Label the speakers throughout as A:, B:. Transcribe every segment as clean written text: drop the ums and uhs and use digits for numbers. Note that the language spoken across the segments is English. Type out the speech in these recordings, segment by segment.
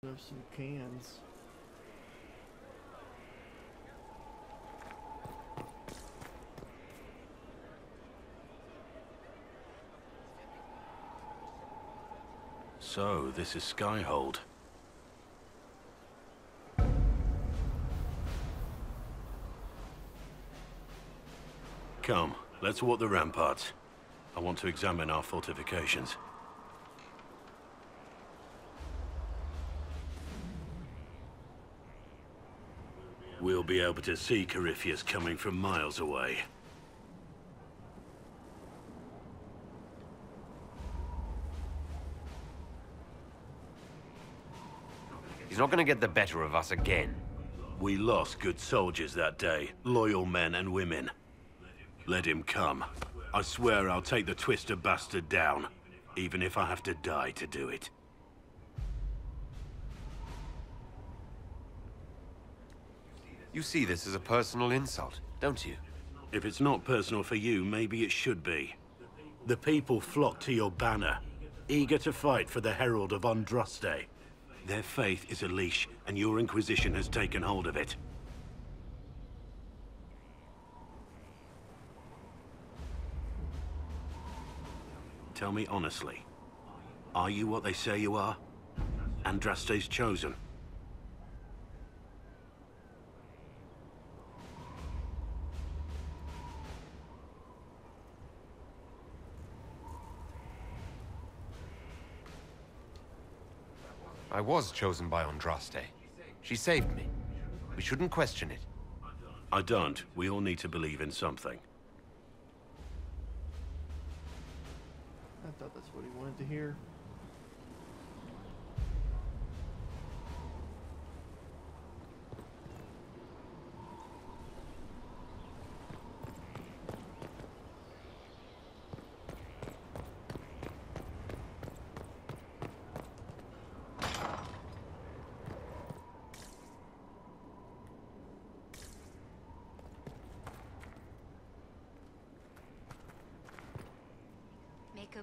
A: There's some cans.
B: So, this is Skyhold. Come, let's walk the ramparts. I want to examine our fortifications. We'll be able to see Corypheus coming from miles away.
C: He's not gonna get the better of us again.
B: We lost good soldiers that day, loyal men and women. Let him come. I swear I'll take the twister bastard down, even if I have to die to do it.
C: You see this as a personal insult, don't you?
B: If it's not personal for you, maybe it should be. The people flock to your banner, eager to fight for the Herald of Andraste. Their faith is a leash, and your Inquisition has taken hold of it. Tell me honestly, are you what they say you are? Andraste's chosen?
C: I was chosen by Andraste. She saved me. We shouldn't question it.
B: I don't. We all need to believe in something.
A: I thought that's what he wanted to hear.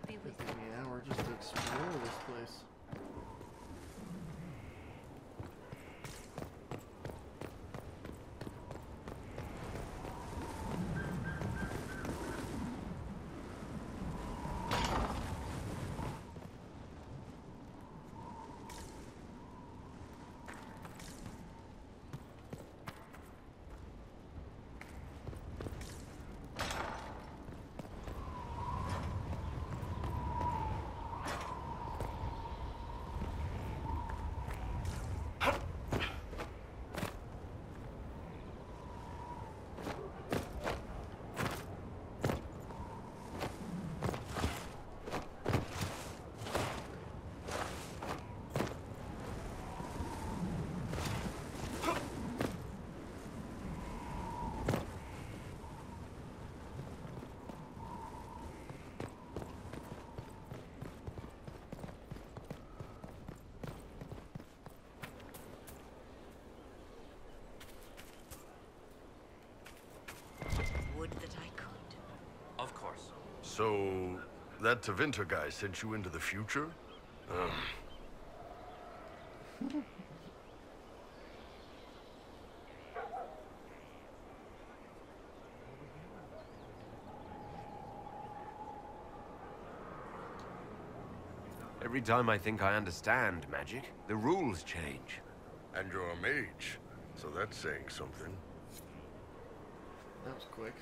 D: Be with you.
A: Yeah, we're just to explore this place.
D: Would that I could.
C: Of course.
E: So, that Tevinter guy sent you into the future?
C: Every time I think I understand magic, the rules change.
E: And you're a mage, so that's saying something.
A: That was quick.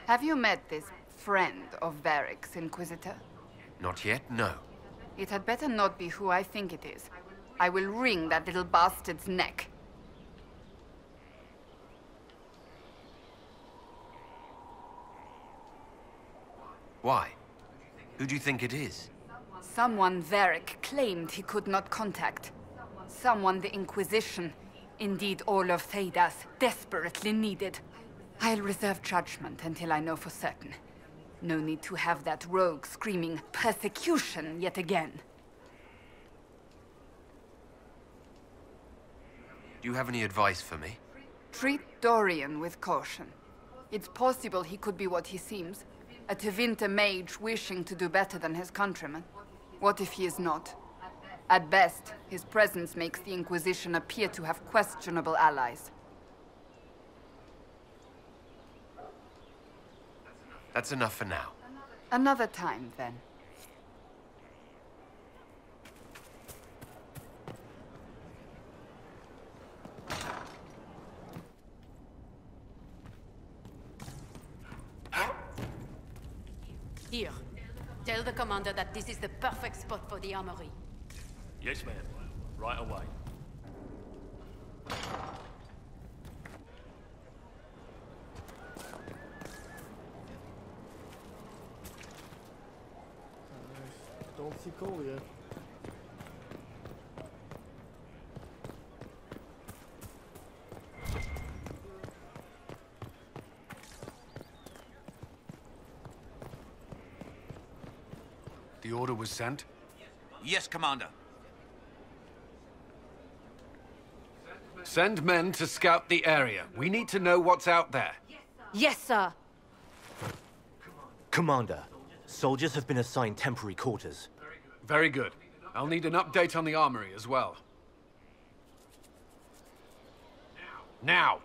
F: Have you met this friend of Varric's, Inquisitor?
C: Not yet, no.
F: It had better not be who I think it is. I will wring that little bastard's neck.
C: Why? Who do you think it is?
F: Someone Varric claimed he could not contact. Someone the Inquisition, indeed all of Thedas, desperately needed. I'll reserve judgment until I know for certain. No need to have that rogue screaming persecution yet again.
C: Do you have any advice for me?
F: Treat Dorian with caution. It's possible he could be what he seems. A Tevinter mage wishing to do better than his countrymen. What if he is not? At best, his presence makes the Inquisition appear to have questionable allies.
C: That's enough for now.
F: Another time, then.
G: Here. Tell the commander that this is the perfect spot for the armory.
H: Yes, ma'am. Right away.
A: Don't see Cole yet.
I: The order was sent?
J: Yes, Commander.
I: Send men to scout the area. We need to know what's out there.
G: Yes, sir.
K: Commander, soldiers have been assigned temporary quarters.
I: Very good. I'll need an update on the armory as well. Now!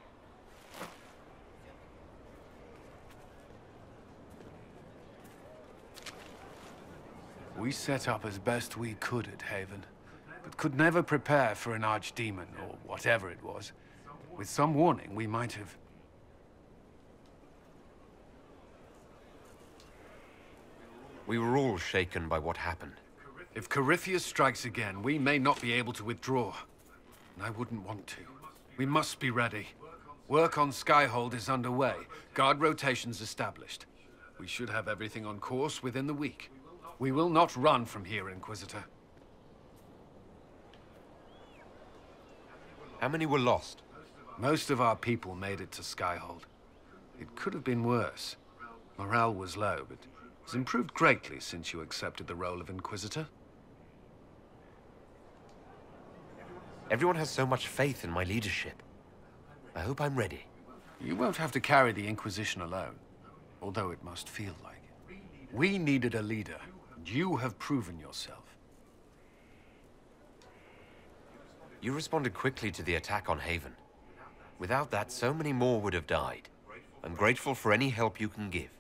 I: We set up as best we could at Haven, but could never prepare for an archdemon, or whatever it was. With some warning, we might have...
C: We were all shaken by what happened.
I: If Corypheus strikes again, we may not be able to withdraw. And I wouldn't want to. We must be ready. Work on Skyhold is underway. Guard rotations established. We should have everything on course within the week. We will not run from here, Inquisitor.
C: How many were lost?
I: Most of our people made it to Skyhold. It could have been worse. Morale was low, but has improved greatly since you accepted the role of Inquisitor.
C: Everyone has so much faith in my leadership. I hope I'm ready.
I: You won't have to carry the Inquisition alone, although it must feel like it. We needed a leader, and you have proven yourself.
C: You responded quickly to the attack on Haven. Without that, so many more would have died. I'm grateful for any help you can give.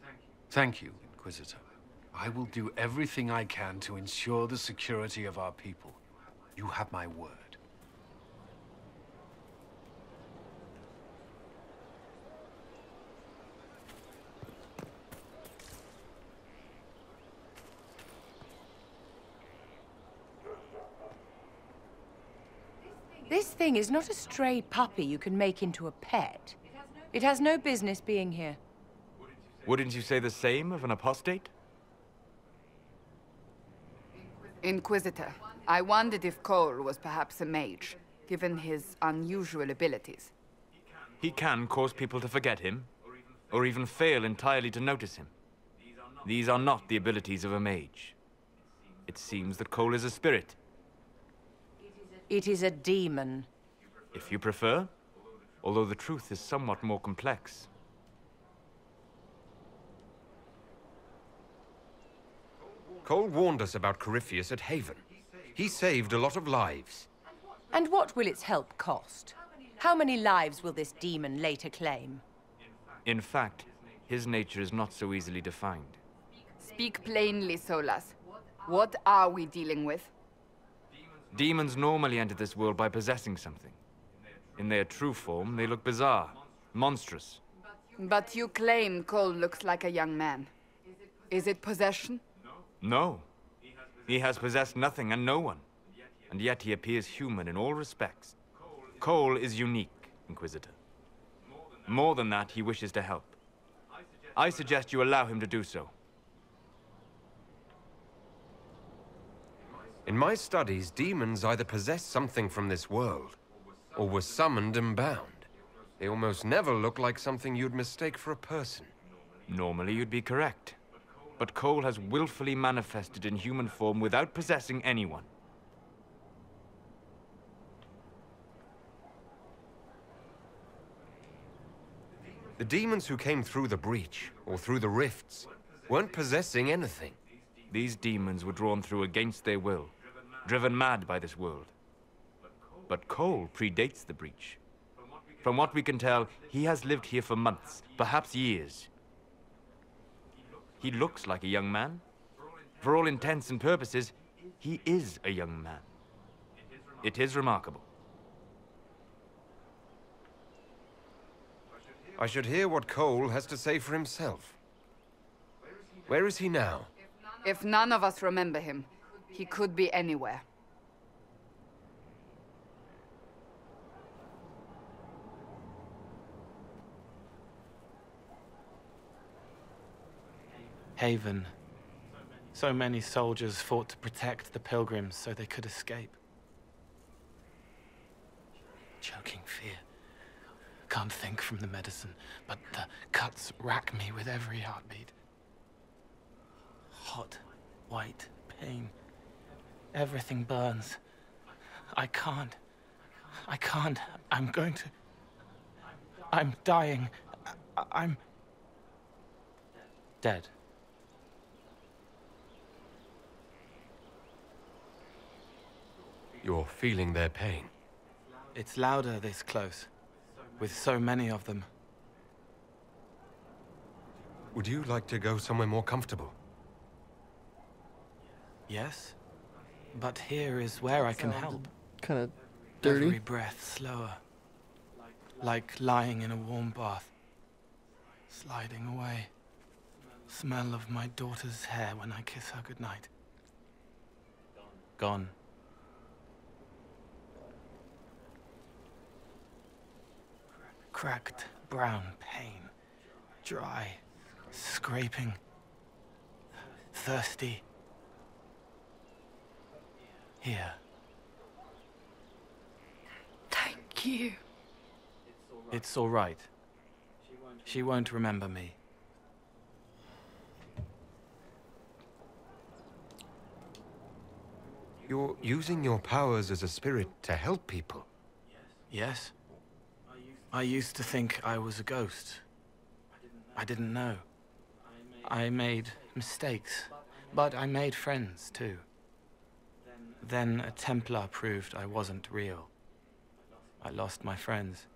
I: Thank you, Inquisitor. I will do everything I can to ensure the security of our people. You have my word.
L: This thing is not a stray puppy you can make into a pet. It has no business being here.
J: Wouldn't you say the same of an apostate?
F: Inquisitor, I wondered if Cole was perhaps a mage, given his unusual abilities.
J: He can cause people to forget him, or even fail entirely to notice him. These are not the abilities of a mage. It seems that Cole is a spirit.
L: It is a demon.
J: If you prefer, although the truth is somewhat more complex.
C: Cole warned us about Corypheus at Haven. He saved a lot of lives.
L: And what will its help cost? How many lives will this demon later claim?
J: In fact, his nature is not so easily defined.
F: Speak plainly, Solas. What are we dealing with?
J: Demons normally enter this world by possessing something. In their true form, they look bizarre, monstrous.
F: But you claim Cole looks like a young man. Is it possession?
J: No. He has possessed nothing and no one. And yet he appears human in all respects. Cole is unique, Inquisitor. More than that, he wishes to help. I suggest you allow him to do so.
C: In my studies, demons either possess something from this world, or were summoned and bound. They almost never look like something you'd mistake for a person.
J: Normally you'd be correct. But Cole has willfully manifested in human form without possessing anyone.
C: The demons who came through the breach, or through the rifts, weren't possessing anything.
J: These demons were drawn through against their will, driven mad by this world. But Cole predates the breach. From what we can tell, he has lived here for months, perhaps years. He looks like a young man. For all intents and purposes, he is a young man. It is remarkable.
C: I should hear what Cole has to say for himself. Where is he now?
F: If none of us remember him, he could be anywhere.
A: Haven. So many soldiers fought to protect the pilgrims so they could escape. Choking fear. Can't think from the medicine, but the cuts rack me with every heartbeat. Hot, white pain. Everything burns. I can't. I'm going to... I'm dying. I'm... dead.
C: You're feeling their pain.
A: It's louder this close, with so many of them.
C: Would you like to go somewhere more comfortable?
A: Yes, but here is where I can help.
M: Kind of dirty.
A: Every breath slower, like lying in a warm bath, sliding away. Smell of my daughter's hair when I kiss her goodnight. Gone. Cracked brown pain, dry, scraping, thirsty. Here.
F: Thank you.
A: It's all right. She won't remember me.
C: You're using your powers as a spirit to help people.
A: Yes? I used to think I was a ghost. I didn't know. I made mistakes, but I made friends too. Then a Templar proved I wasn't real. I lost my friends.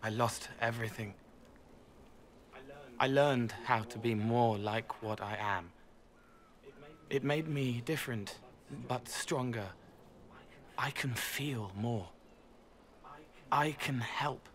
A: I lost everything. I learned how to be more like what I am. It made me different, but stronger. I can feel more. I can help.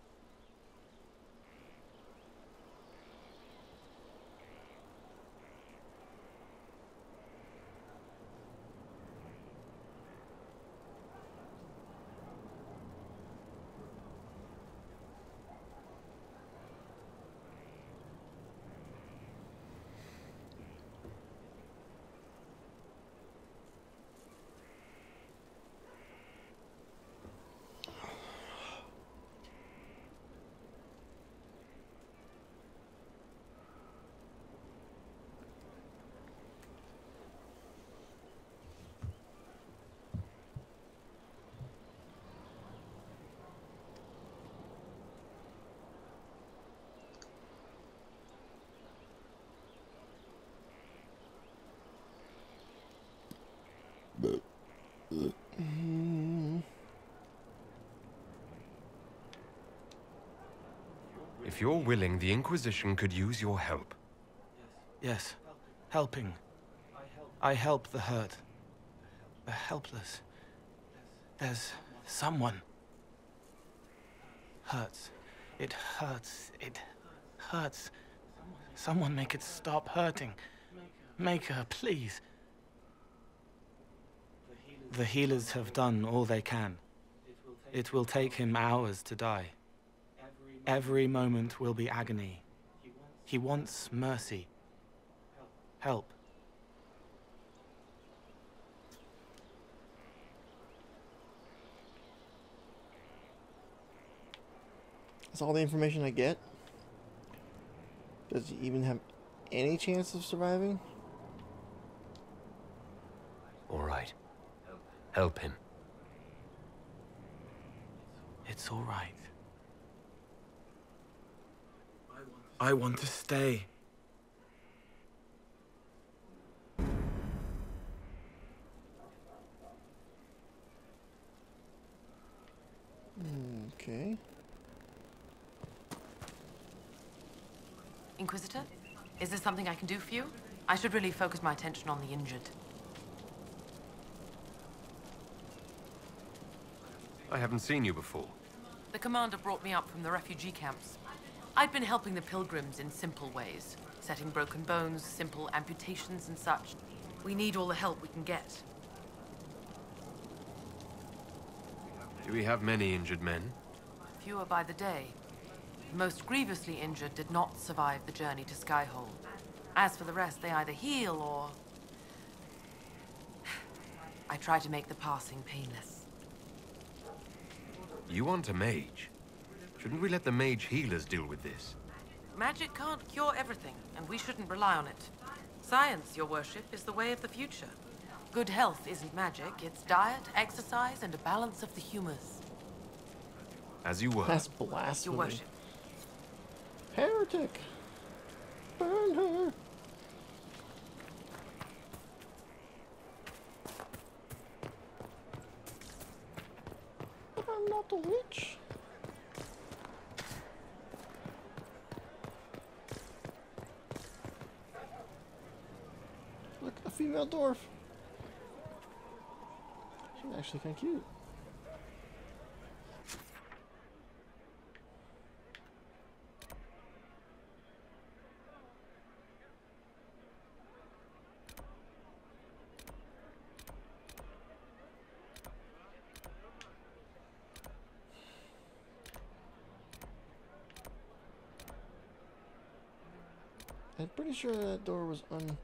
C: If you're willing, the Inquisition could use your help.
A: Yes, helping. I help the hurt, the helpless. There's someone. Hurts. It hurts. It hurts. Someone make it stop hurting. Make her, please. The healers have done all they can. It will take him hours to die. Every moment will be agony. He wants mercy. Help.
M: That's all the information I get? Does he even have any chance of surviving?
C: All right. Help him.
A: It's all right. I want to stay.
M: Okay.
N: Inquisitor? Is there something I can do for you? I should really focus my attention on the injured.
C: I haven't seen you before.
N: The commander brought me up from the refugee camps. I'd been helping the pilgrims in simple ways, setting broken bones, simple amputations and such. We need all the help we can get.
C: Do we have many injured men?
N: Fewer by the day. The most grievously injured did not survive the journey to Skyhold. As for the rest, they either heal or... I try to make the passing painless.
C: You want a mage? Shouldn't we let the mage healers deal with this?
N: Magic can't cure everything, and we shouldn't rely on it. Science, your worship, is the way of the future. Good health isn't magic, it's diet, exercise, and a balance of the humors.
C: As you were.
M: That's blasphemy.
N: Your worship.
M: Heretic! Burn her! But I'm not a witch. Look, a female dwarf. She's actually kind of cute. I'm pretty sure that door was unopened.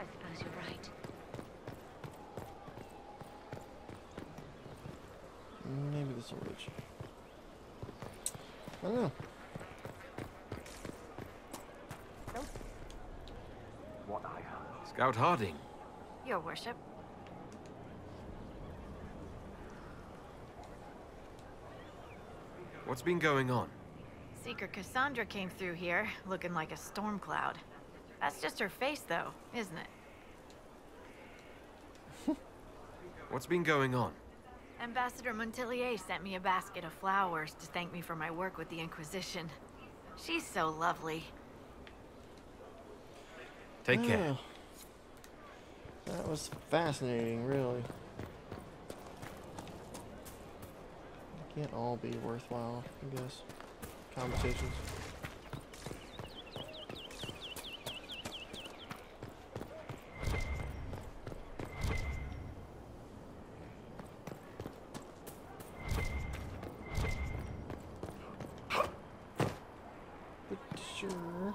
D: I suppose you're right.
M: Maybe this will reach. I don't know.
O: What I heard.
C: Scout Harding.
D: Your worship.
C: What's been going on?
P: Seeker Cassandra came through here, looking like a storm cloud. That's just her face, though, isn't it?
C: What's been going on?
P: Ambassador Montelier sent me a basket of flowers to thank me for my work with the Inquisition. She's so lovely.
C: Take care.
M: That was fascinating, really. They can't all be worthwhile, I guess. Conversations. But sure.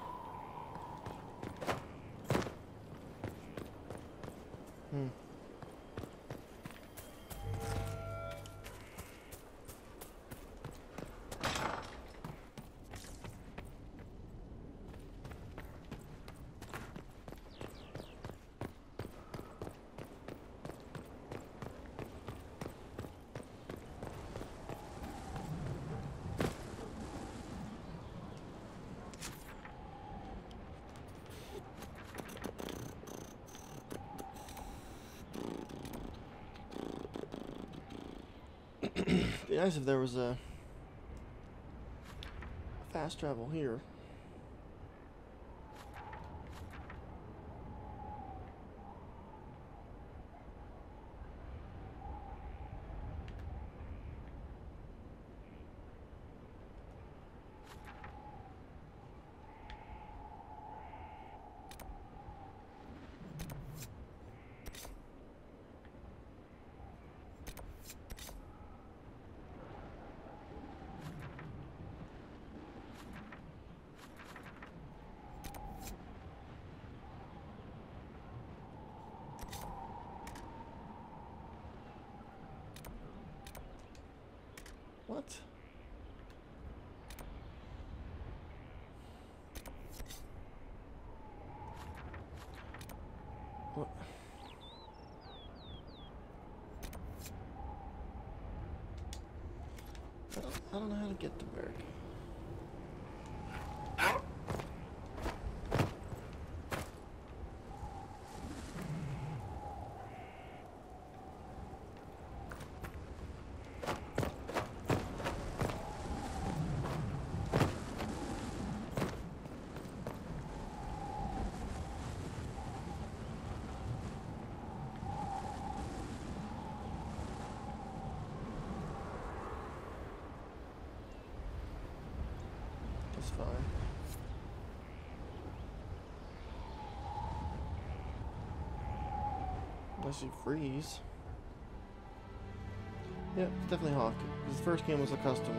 M: Be nice if there was a fast travel here. What? What? I don't know how to get to Berg. It's fine. Unless you freeze. Yep, it's definitely Hawk. His first game was a custom.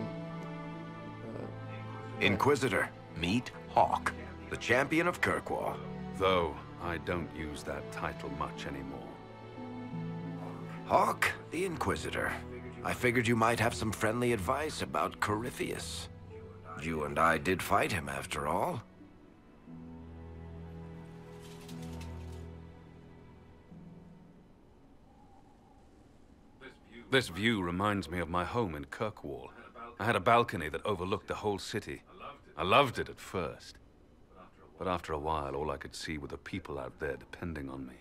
Q: Inquisitor, meet Hawk, the champion of Kirkwall.
R: Though I don't use that title much anymore.
Q: Hawk, the Inquisitor. I figured you might have some friendly advice about Corypheus. You and I did fight him, after all.
R: This view reminds me of my home in Kirkwall. I had a balcony that overlooked the whole city. I loved it at first. But after a while, all I could see were the people out there depending on me.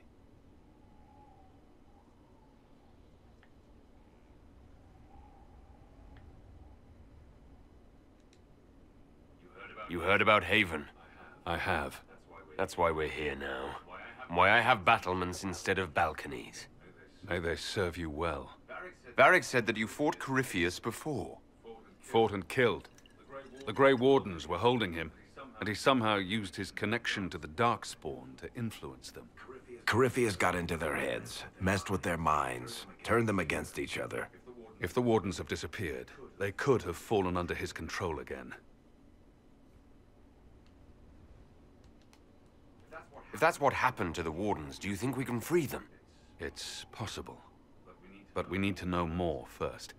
C: You heard about Haven?
R: I have.
C: That's why we're here now. And why I have battlements instead of balconies.
R: May they serve you well.
C: Varric said that you fought Corypheus before.
R: Fought and killed. The Grey Wardens were holding him, and he somehow used his connection to the Darkspawn to influence them.
Q: Corypheus got into their heads, messed with their minds, turned them against each other.
R: If the Wardens have disappeared, they could have fallen under his control again.
C: If that's what happened to the Wardens, do you think we can free them?
R: It's possible. But we need to know more first.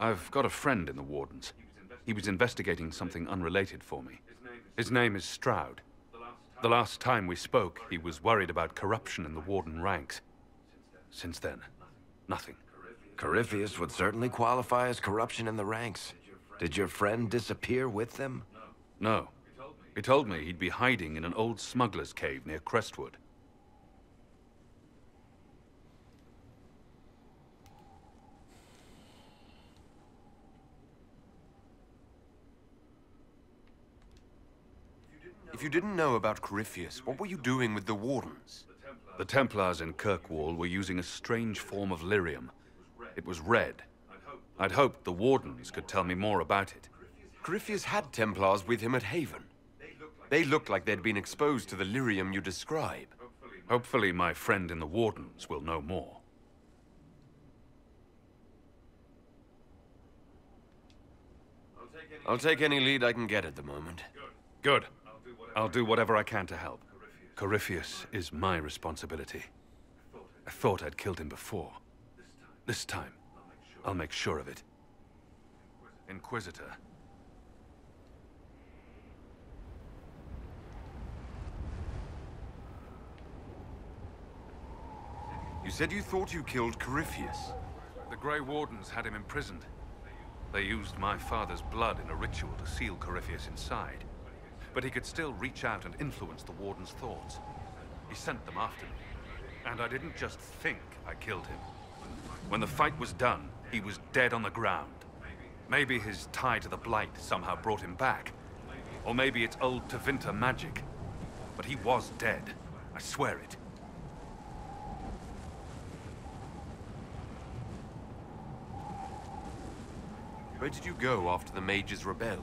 R: I've got a friend in the Wardens. He was investigating something unrelated for me. His name is Stroud. The last time we spoke, he was worried about corruption in the Warden ranks. Since then, nothing.
Q: Corypheus would certainly qualify as corruption in the ranks. Did your friend disappear with them?
R: No. He told me he'd be hiding in an old smuggler's cave near Crestwood.
C: If you didn't know about Corypheus, what were you doing with the Wardens?
R: The Templars in Kirkwall were using a strange form of lyrium. It was red. I'd hoped the Wardens could tell me more about it.
C: Corypheus had Templars with him at Haven. They looked like they'd been exposed to the lyrium you describe.
R: Hopefully my friend in the Wardens will know more.
C: I'll take any lead I can get at the moment.
R: Good. I'll do whatever I can to help. Corypheus is my responsibility. I thought I'd killed him before. This time, I'll make sure of it. Inquisitor.
C: You said you thought you killed Corypheus.
R: The Grey Wardens had him imprisoned. They used my father's blood in a ritual to seal Corypheus inside. But he could still reach out and influence the Warden's thoughts. He sent them after me. And I didn't just think I killed him. When the fight was done, he was dead on the ground. Maybe his tie to the Blight somehow brought him back. Or maybe it's old Tevinter magic. But he was dead. I swear it.
C: Where did you go after the mages rebelled?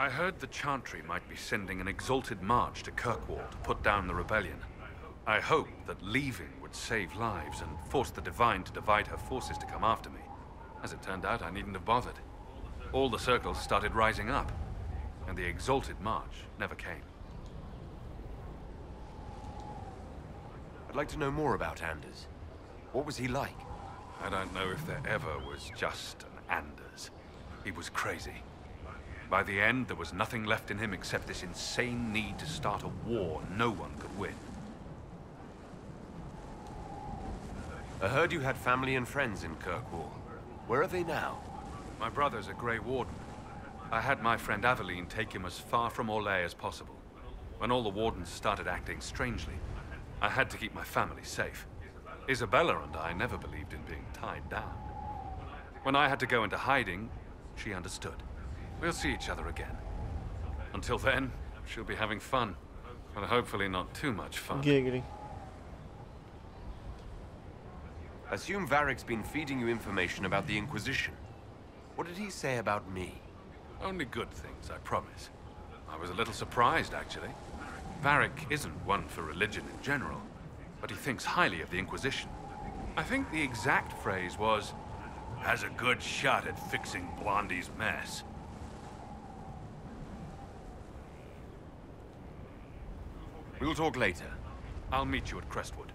R: I heard the Chantry might be sending an exalted march to Kirkwall to put down the rebellion. I hoped that leaving would save lives and force the Divine to divide her forces to come after me. As it turned out, I needn't have bothered. All the circles started rising up, and the exalted march never came.
C: I'd like to know more about Anders. What was he like?
R: I don't know if there ever was just an Anders. He was crazy. By the end, there was nothing left in him except this insane need to start a war no one could win.
C: I heard you had family and friends in Kirkwall. Where are they now?
R: My brother's a Grey Warden. I had my friend Aveline take him as far from Orlais as possible. When all the Wardens started acting strangely, I had to keep my family safe. Isabella and I never believed in being tied down. When I had to go into hiding, she understood. We'll see each other again. Until then, she'll be having fun. But hopefully not too much fun.
M: Giggity.
C: Assume Varric's been feeding you information about the Inquisition. What did he say about me?
R: Only good things, I promise. I was a little surprised, actually. Varric isn't one for religion in general, but he thinks highly of the Inquisition. I think the exact phrase was, "has a good shot at fixing Blondie's mess."
C: We'll talk later.
R: I'll meet you at Crestwood.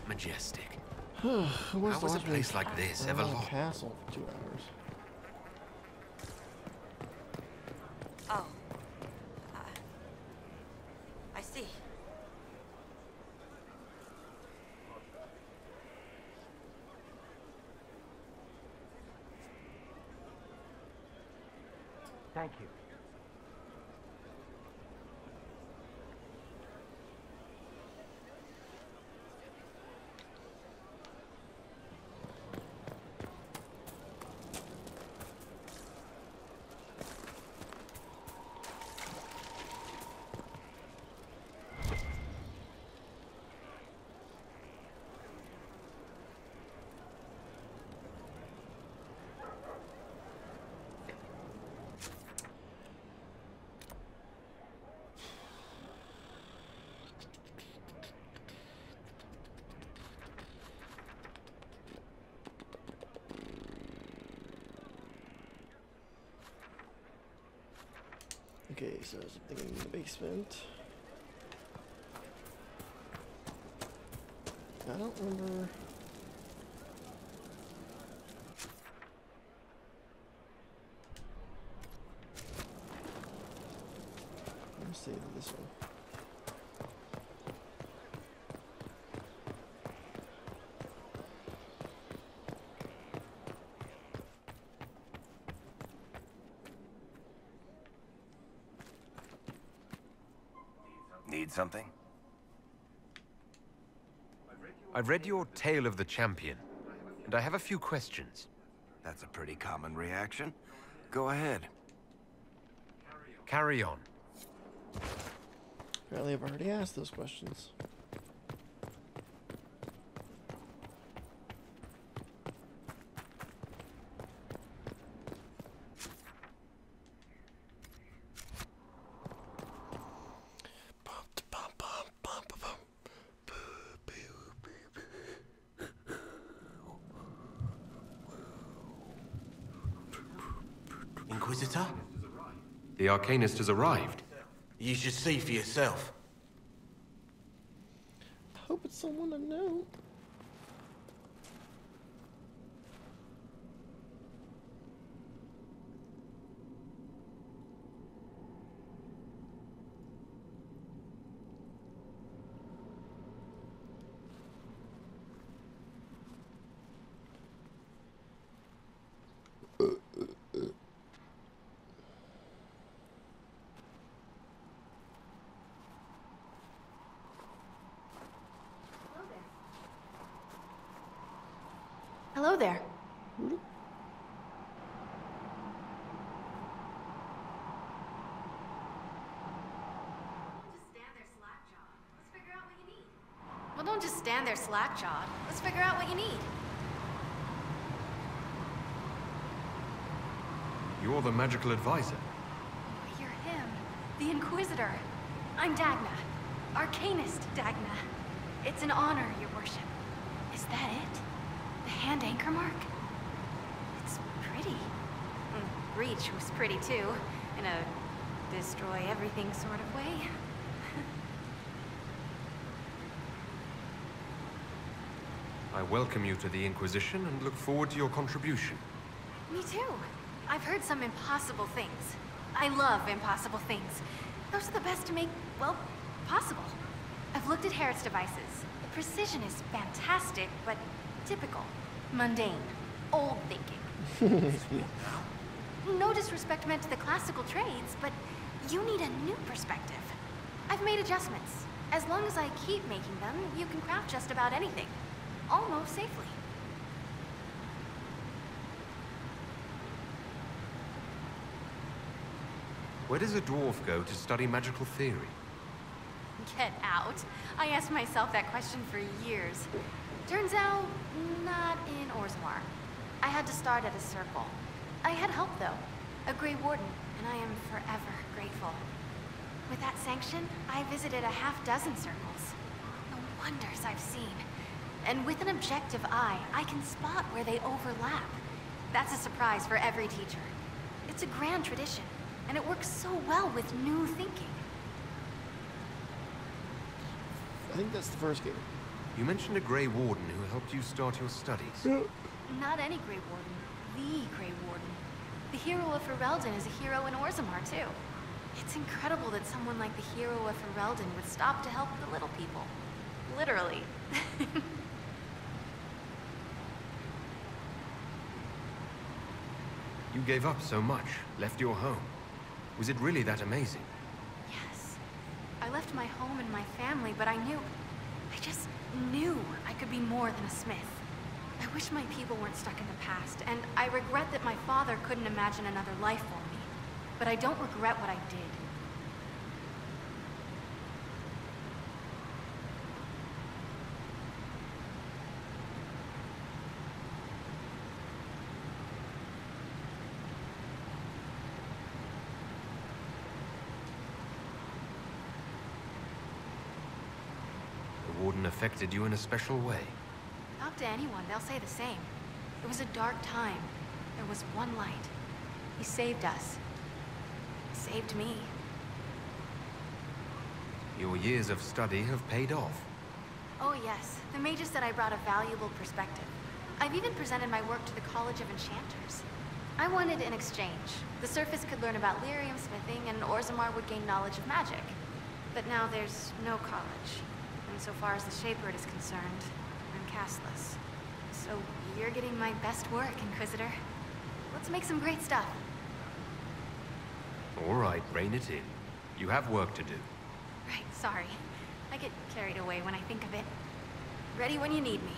C: Majestic.
M: How
C: How was a place like this ever locked?
M: Castle for 2 hours.
S: Oh. I see.
O: Thank you.
M: Okay, so something in the basement. I don't remember. Let me save this one.
Q: Need something?
C: I've read your Tale of the Champion, and I have a few questions.
Q: That's a pretty common reaction. Go ahead.
C: Carry on.
M: Apparently I've already asked those questions.
A: Inquisitor?
C: The Arcanist has arrived.
A: You should see for yourself.
M: Hope it's someone I know.
P: Hello there. Well, Don't just stand there slack-jawed. Let's figure out what you need.
C: You're the magical advisor.
P: You're him. The Inquisitor. I'm Dagna. Arcanist Dagna. It's an honor, your worship. Is that it? The hand anchor mark? It's pretty. Reach was pretty too, in a destroy everything sort of way.
C: I welcome you to the Inquisition and look forward to your contribution.
P: Me too. I've heard some impossible things. I love impossible things. Those are the best to make, well, possible. I've looked at Herod's devices. The precision is fantastic, but typical. Mundane. Old thinking. No disrespect meant to the classical trades, but you need a new perspective. I've made adjustments. As long as I keep making them, you can craft just about anything. Almost safely.
C: Where does a dwarf go to study magical theory?
P: Get out. I asked myself that question for years. Turns out, not in Orzammar. I had to start at a circle. I had help, though. A Grey Warden, and I am forever grateful. With that sanction, I visited a half-dozen circles. The wonders I've seen. And with an objective eye, I can spot where they overlap. That's a surprise for every teacher. It's a grand tradition, and it works so well with new thinking.
M: I think that's the first game.
C: You mentioned a Grey Warden who helped you start your studies.
P: Not any Grey Warden. The Grey Warden. The hero of Ferelden is a hero in Orzammar, too. It's incredible that someone like the hero of Ferelden would stop to help the little people. Literally.
C: You gave up so much, left your home. Was it really that amazing?
P: Yes. I left my home and my family, but I just knew I could be more than a smith. I wish my people weren't stuck in the past, and I regret that my father couldn't imagine another life for me. But I don't regret what I did.
C: The Warden affected you in a special way.
P: Talk to anyone, they'll say the same. It was a dark time. There was one light. He saved us. He saved me.
C: Your years of study have paid off.
P: Oh yes, the mages said I brought a valuable perspective. I've even presented my work to the College of Enchanters. I wanted an exchange. The Surface could learn about lyrium smithing, and Orzammar would gain knowledge of magic. But now there's no college. And so far as the Shaper is concerned, I'm castless. So you're getting my best work, Inquisitor. Let's make some great stuff.
C: All right, rein it in. You have work to do.
P: Right, sorry. I get carried away when I think of it. Ready when you need me.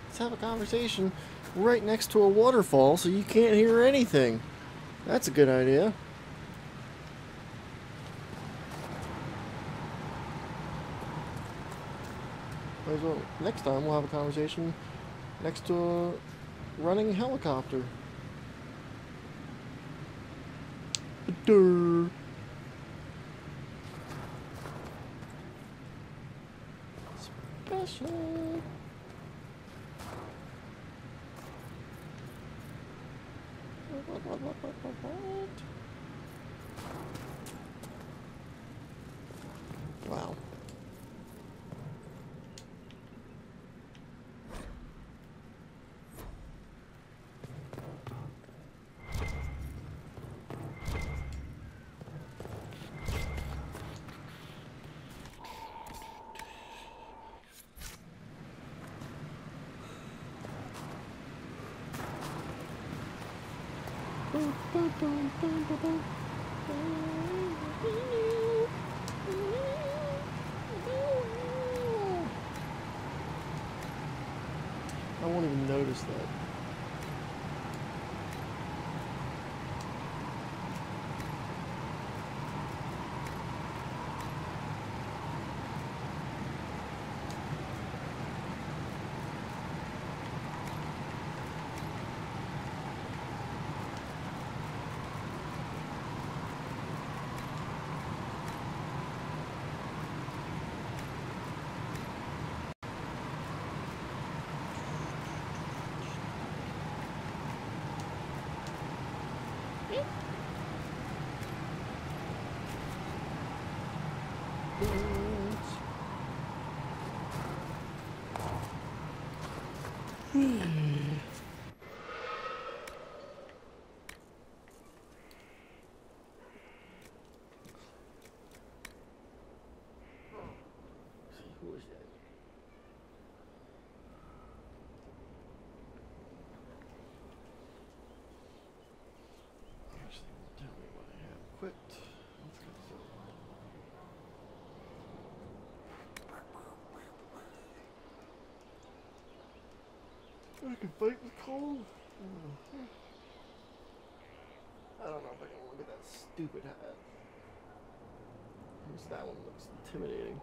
M: Let's have a conversation right next to a waterfall so you can't hear anything. That's a good idea. Might as well, next time we'll have a conversation next to a running helicopter. Durr. Special. Wow. won't even notice that. Who is that? Actually, tell me what I have equipped. Let's get this over. I can fight with Cole. I don't know if I can look at that stupid hat. At least that one looks intimidating.